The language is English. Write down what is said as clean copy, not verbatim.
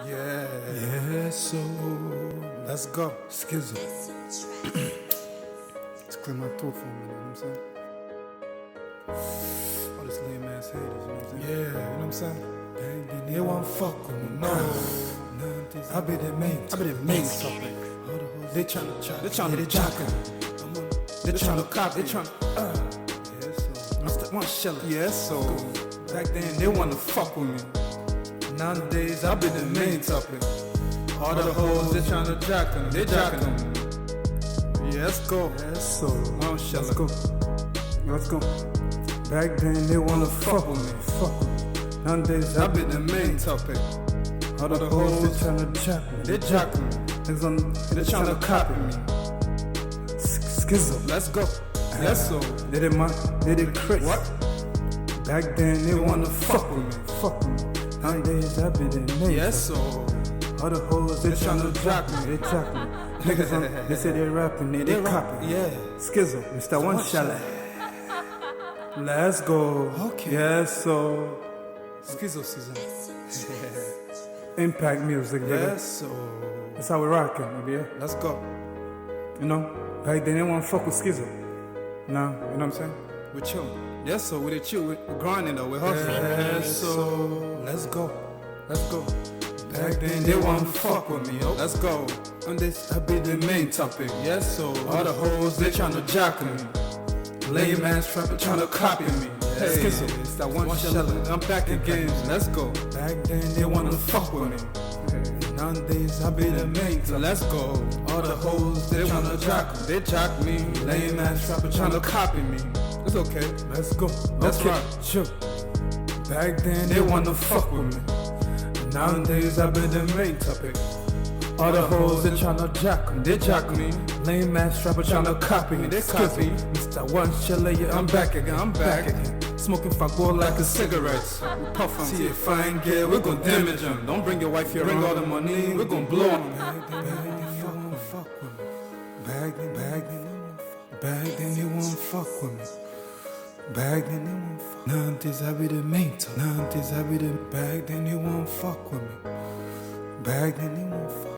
Yeah, so let's go. Skizzo. Let's clear my throat for a minute, you know what I'm saying? All this lame ass haters, you know what I'm saying? Yeah, you know what I'm saying? They won't fuck with me, no. I be the main topic. They tryna jockin'. They tryna copy. They tryna, Mr. One Sheller. Yeah, so back then they wanna fuck with me. Nowadays I be the main topic. All the hoes they tryna jock 'em, they jockin' 'em. Yeah, let's go. Yes, so let's go. Let's go. Back then they wanna fuck with me. Nowadays I be the main topic. All the hoes they tryna jock 'em, they jockin' 'em. They tryna copy me. Skizzo. Let's go. Yes, so they did Chris. What? Back then they wanna fuck with me. Nowadays I be the main. Yes, so all the hoes they tryna jock me. They jock me. Niggas they say they rapping, they copy. Yeah. Skizzo, Mr. One Sheller. Let's go. Okay. Yes, so Skizzo season. Impact music, nigga. Yes, so that's how we rockin', nigga. Let's go. You know, back then they wanna fuck with Skizzo. Now, you know what I'm saying? We chillin'. Yes, so we chill, we grinding though, we hustling. Yes, so let's go. Let's go. Back then they wanna fuck with me, let's go. And this I be the main topic. Yes, so all the hoes they tryna jock me. Lame ass rapper tryna copy me. Hey, Skizzo, it's that One Sheller. I'm back again. Let's go. Back then they wanna fuck with me. Nowadays I be the main. So let's go. All the hoes they tryna jock me. They jock me. Lame ass rapper tryna copy me. It's okay. Let's go. Let's rock. Chill. Back then they wanna fuck with me. Nowadays I be the main topic. All the hoes they tryna jock me. They jock me. Lame ass rapper tryna copy me. They copy. Mr. One Sheller, yeah, I'm back again. I'm back again. Smoking fuckboy like a cigarette. We puff 'em. See a fine girl, we gon' damage 'em. Don't bring your wife here, bring all the money, we gon' blow 'em. Back then they won't fuck with me. Back then they won't fuck. Nowadays I be the main talk. Nowadays I be the. Back then they won't fuck with me. Back then they won't fuck.